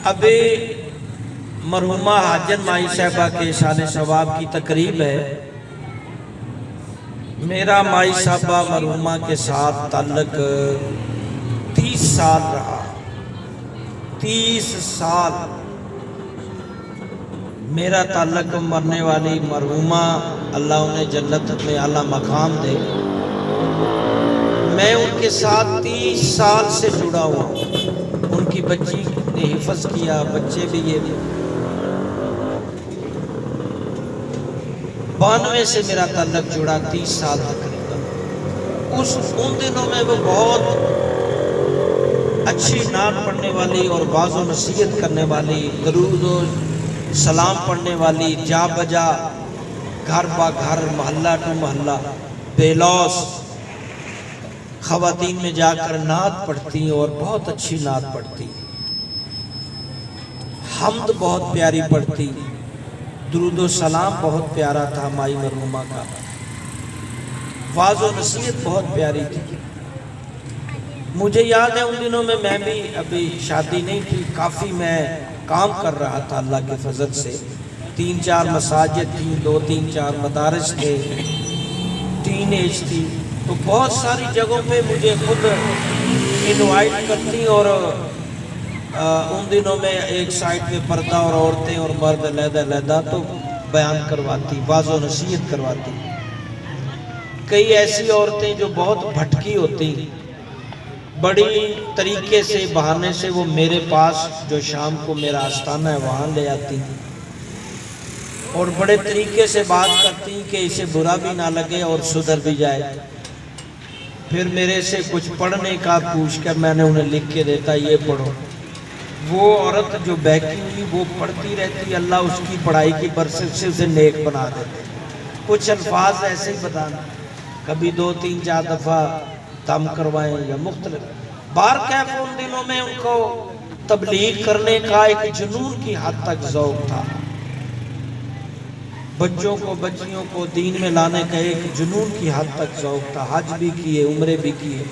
ابھی مرحومہ حاجن مائی صاحبہ کے شان ثواب کی تقریب ہے۔ میرا مائی صاحبہ مرحومہ کے ساتھ تعلق 30 سال رہا، 30 سال میرا تعلق مرنے والی مرحومہ، اللہ انہیں جنت میں اعلیٰ مقام دے، میں ان کے ساتھ 30 سال سے جڑا ہوا ہوں۔ ان کی بچی نے حفظ کیا، بچے بھی یہ 92 سے میرا تعلق جڑا، 30 سال تقریباً۔ ان دنوں میں وہ بہت اچھی نعت پڑھنے والی اور واعظ و نصیحت کرنے والی، درود و سلام پڑھنے والی، جا بجا گھر با گھر، محلہ ٹو محلہ بے لوث خواتین میں جا کر نعت پڑھتی اور بہت اچھی نعت پڑھتی، حمد بہت پیاری پڑھتی، درود و سلام بہت پیارا تھا مائی مرحومہ کا، واعظ و نصیحت بہت پیاری تھی۔ مجھے یاد ہے ان دنوں میں بھی ابھی شادی نہیں تھی، کافی میں کام کر رہا تھا اللہ کے فضل سے۔ 3-4 مساجد تھیں، 2-3-4 مدارس تھے، ٹین ایج تھی، تو بہت ساری جگہوں پہ مجھے خود انوائٹ کرتی، اور ان دنوں میں ایک سائٹ پہ پردہ اور عورتیں اور مرد علیحدہ تو بیان کرواتی، واعظ و نصیحت کرواتی۔ کئی ایسی عورتیں جو بہت بھٹکی ہوتی، بڑی طریقے سے بہانے سے وہ میرے پاس، جو شام کو میرا آستانہ ہے وہاں لے آتی اور بڑے طریقے سے بات کرتی کہ اسے برا بھی نہ لگے اور سدھر بھی جائے۔ پھر میرے سے کچھ پڑھنے کا پوچھ کر میں نے انہیں لکھ کے دیتا، یہ پڑھو۔ وہ عورت جو بیٹھی ہوئی وہ پڑھتی رہتی، اللہ اس کی پڑھائی کی برکت سے اسے نیک بنا دیتے۔ کچھ الفاظ ایسے ہی بتانا، کبھی 2-3-4 دفعہ دم کروائیں یا مختلف بار کیف۔ ان دنوں میں ان کو تبلیغ کرنے کا ایک جنون کی حد تک ذوق تھا، بچوں کو بچیوں کو دین میں لانے کا ایک جنون کی حد تک ذوق تھا۔ حج بھی کیے، عمرے بھی کیے،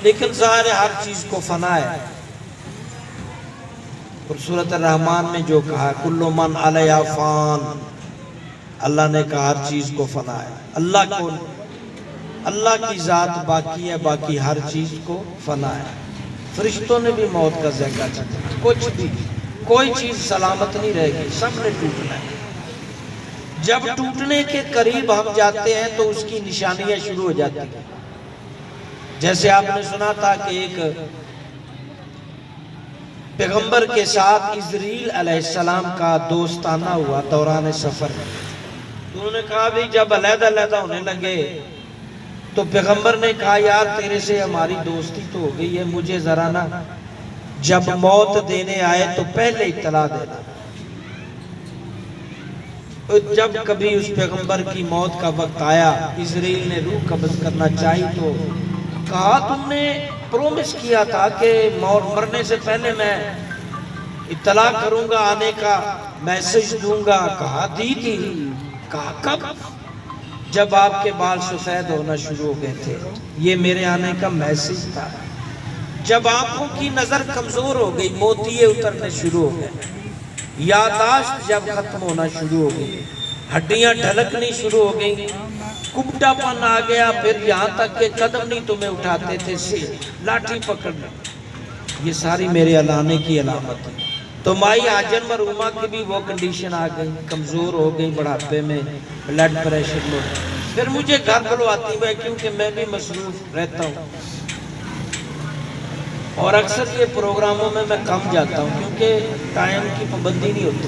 لیکن ظاہر ہر چیز کو فنا ہے۔ اور سورۃ الرحمن میں جو کہا کل من علیہا فان، اللہ نے کہا ہر چیز کو فنا ہے، اللہ کی ذات باقی ہے، باقی ہر چیز کو فنا ہے۔ فرشتوں نے بھی موت کا ذائقہ چکھا، کچھ بھی کوئی چیز سلامت نہیں رہے گی، سب نے ٹوٹنا ہے۔ جب ٹوٹنے کے قریب ہم جاتے ہیں تو اس کی نشانیاں شروع ہو جاتی ہیں۔ جیسے آپ نے سنا تھا کہ ایک پیغمبر کے ساتھ اسرائیل علیہ السلام کا دوستانہ ہوا دوران سفر۔ انہوں نے کہا بھی جب علیحدہ ہونے لگے تو پیغمبر نے کہا یار تیرے سے ہماری دوستی تو ہو گئی ہے، مجھے ذرا نا جب موت دینے آئے تو پہلے اطلاع دینا۔ جب کبھی اس پیغمبر کی موت کا وقت آیا، اسرائیل نے روح قبض کرنا چاہی تو کہا تم نے پرومس کیا تھا کہ مرنے سے پہلے میں اطلاع کروں گا، آنے کا میسج دوں گا۔ کہا دی تھی۔ کہا کب؟ جب آپ کے بال سفید ہونا شروع ہو گئے تھے، یہ میرے آنے کا میسج تھا۔ جب آنکھوں کی نظر کمزور ہو گئی، موتیے اترنے شروع ہو گئے، یادداشت جب ختم ہونا شروع ہو گئی، ہڈیاں ڈھلکنی شروع ہو گئی، کپٹا پن آ گیا، پھر یہاں تک کہ قدم نہیں تمہیں اٹھاتے تھے، لاٹھی پکڑنا، یہ ساری میرے آنے کی علامت ہے۔ تو مائی حاجن مرحومہ کی بھی وہ کنڈیشن آ گئی، کمزور ہو گئی، بڑھاپے میں، بلڈ پریشر میں۔ پھر مجھے گھر بلواتی ہے کیونکہ میں بھی مصروف رہتا ہوں، اور اکثر یہ پروگراموں میں کم جاتا ہوں کیونکہ ٹائم کی پابندی نہیں ہوتی۔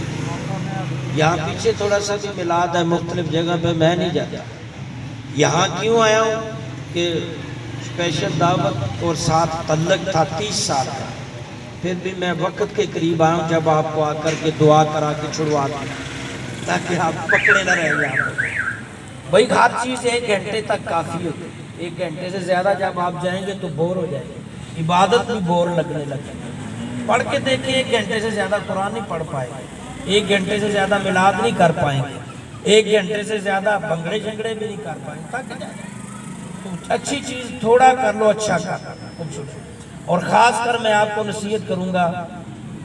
یہاں پیچھے تھوڑا سا بھی میلاد ہے، مختلف جگہ پہ میں نہیں جاتا۔ یہاں کیوں آیا ہوں کہ اسپیشل دعوت اور ساتھ تعلق تھا 30 سال کا، پھر بھی میں وقت کے قریب آیا ہوں جب آپ کو آ کر کے دعا کرا کے چھڑوا دوں تاکہ آپ پکڑے نہ رہ جائیں۔ بھائی ہر چیز 1 گھنٹے تک کافی ہوتی ہے، 1 گھنٹے سے زیادہ جب آپ جائیں گے تو بور ہو جائیں گے، عبادت بھی بور لگنے لگے۔ پڑھ کے دیکھیں 1 گھنٹے سے زیادہ قرآن نہیں پڑھ پائے گے، 1 گھنٹے سے زیادہ میلاد نہیں کر پائیں گے، 1 گھنٹے سے زیادہ بھنگڑے جھنگڑے بھی نہیں کر پائیں گے۔ تھک جائیں، اچھی چیز تھوڑا کر لو، اچھا کر۔ اور خاص کر میں آپ کو نصیحت کروں گا،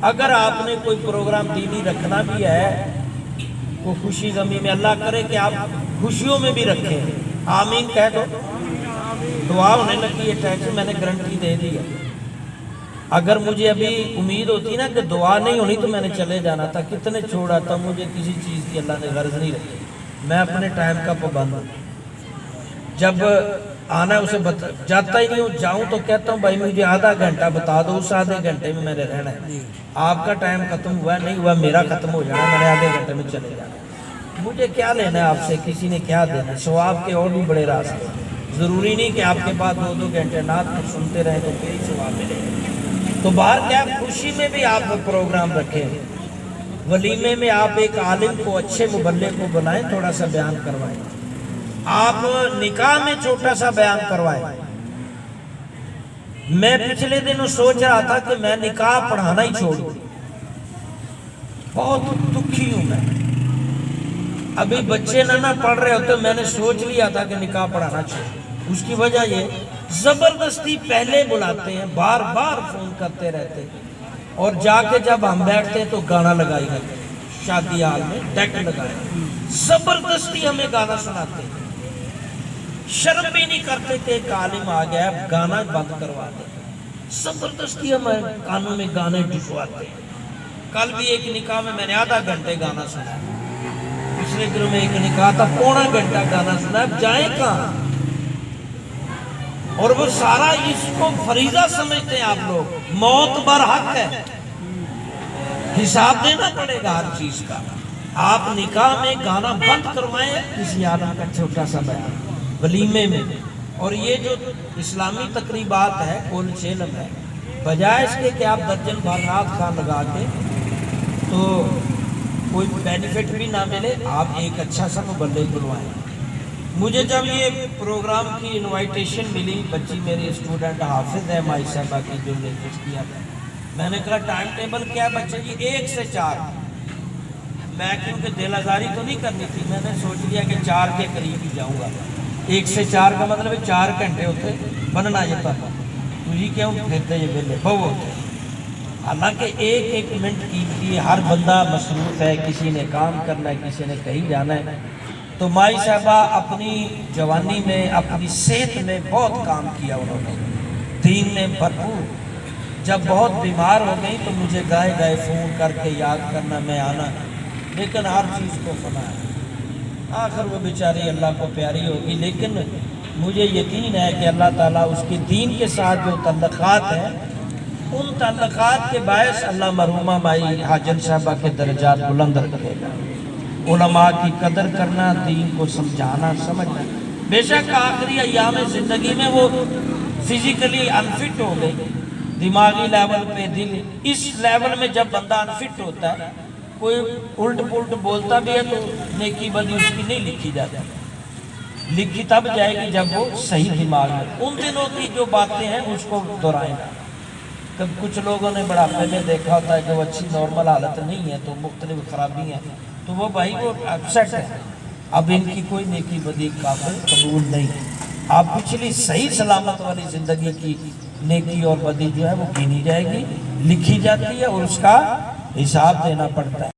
اگر آپ نے کوئی پروگرام دینی رکھنا بھی ہے، کوئی خوشی غمی میں، اللہ کرے کہ آپ خوشیوں میں بھی رکھیں، آمین کہہ دو، دعا ہونے لگی ہے ٹیکس، میں نے گارنٹی دے دی ہے۔ اگر مجھے ابھی امید ہوتی نا کہ دعا نہیں ہونی تو میں نے چلے جانا تھا، کتنے چھوڑا تھا، مجھے کسی چیز کی اللہ نے غرض نہیں رکھی، میں اپنے ٹائم کا پابند ہوں، جب آنا ہے اسے جاتا ہی نہیں ہوں، جاؤں تو کہتا ہوں بھائی مجھے آدھا گھنٹہ بتا دو، اس آدھے گھنٹے میں نے رہنا ہے، آپ کا ٹائم ختم ہوا نہیں ہوا، میرا ختم ہو جانا، میں نے آدھے گھنٹے میں چلے جانا، مجھے کیا لینا ہے آپ سے، کسی نے کیا دینا ہے، ثواب کے اور بھی بڑے راستے، ضروری نہیں کہ آپ کے پاس 2 گھنٹے نعت سنتے رہیں تو پھر ہی ثواب ملے گا۔ تو باہر کیا خوشی میں بھی آپ پروگرام رکھیں، ولیمے میں آپ ایک عالم کو، اچھے مبلغ کو بلائیں، تھوڑا سا بیان کروائیں، آپ نکاح میں چھوٹا سا بیان کروائیں۔ میں پچھلے دنوں سوچ رہا تھا کہ میں نکاح پڑھانا ہی چھوڑ دوں، بہت دکھی ہوں میں، ابھی بچے نہ پڑھ رہے ہوتے، میں نے سوچ لیا تھا کہ نکاح پڑھانا چھوڑ دوں۔ اس کی وجہ یہ زبردستی پہلے بلاتے ہیں، بار بار فون کرتے رہتے ہیں، اور جا کے جب ہم بیٹھتے ہیں تو گانا لگائی گئے، شادی حال میں ڈیک لگائے، زبردستی ہمیں گانا سناتے ہیں، شرم بھی نہیں کرتے کہ ایک عالم آ گیا ہے گانا بند کروا دے، زبردستی ہمیں کانوں میں گانے ڈسواتے ہیں۔ کل بھی ایک نکاح میں میں نے آدھا گھنٹے گانا سنا، پچھلے دنوں میں ایک نکاح تھا پونا گھنٹہ گانا سنا، اب جائیں کہاں؟ اور وہ سارا اس کو فریضہ سمجھتے ہیں آپ لوگ، موت برحق ہے، حساب دینا پڑے گا ہر چیز کا۔ آپ نکاح میں گانا بند کروائیں، کسی عالم کا چھوٹا سا بیان ولیمے میں، اور یہ جو اسلامی تقریبات ہے کول چیلم ہے، بجائے اس کے کہ آپ درجن بارنات خان لگا کے تو کوئی بینیفٹ بھی نہ ملے، آپ ایک اچھا سا مبلغ بلوائیں۔ مجھے جب یہ پروگرام کی انوائٹیشن ملی، بچی میری اسٹوڈنٹ حافظ ہے مائی صاحبہ کی جو لیکچر کیا تھا، میں نے کہا ٹائم ٹیبل کیا ہے بچے جی؟ 1 سے 4، میں کیونکہ دل آزاری تو نہیں کرنی تھی، میں نے سوچ لیا کہ 4 کے قریب ہی جاؤں گا، 1 سے 4 کا مطلب 4 گھنٹے ہوتے بننا یہ تھا، تجھے کیوں پھرتے یہ بلے بہو ہوتے، حالانکہ ایک منٹ کی ہر بندہ مصروف ہے، کسی نے کام کرنا ہے، کسی نے کہیں جانا ہے۔ تو مائی صاحبہ اپنی جوانی میں، اپنی صحت میں بہت کام کیا انہوں نے، دین میں بھرپور، جب بہت بیمار ہو گئی تو مجھے گائے گائے فون کر کے یاد کرنا، میں آنا، لیکن ہر چیز کو فنا ہے، آخر وہ بیچاری اللہ کو پیاری ہوگی، لیکن مجھے یقین ہے کہ اللہ تعالیٰ اس کے دین کے ساتھ جو تعلقات ہیں، ان تعلقات کے باعث اللہ مرحومہ مائی حاجن صاحبہ کے درجات بلند رکھے گا۔ علماء کی قدر کرنا، دین کو سمجھانا، سمجھنا، بے شک آخری ایام زندگی میں وہ فزیکلی انفٹ ہو گئی، دماغی لیول پہ، دل اس لیول میں جب بندہ انفٹ ہوتا ہے، کوئی الٹ پلٹ بولتا بھی ہے تو نیکی بدی اس کی نہیں لکھی جاتی، لکھی تب جائے گی جب وہ صحیح دماغ میں، ان دنوں کی جو باتیں ہیں اس کو دہرائیں گا۔ کچھ لوگوں نے بڑھاپے میں دیکھا ہوتا ہے کہ وہ اچھی نارمل حالت نہیں ہے تو مختلف خرابی ہیں، تو وہ بھائی وہ اپسیٹ ہے، اب ان کی کوئی نیکی بدی قابل قبول نہیں، آپ پچھلی صحیح سلامت والی زندگی کی نیکی اور بدی جو ہے وہ گنی جائے گی، لکھی جاتی ہے اور اس کا حساب دینا پڑتا ہے۔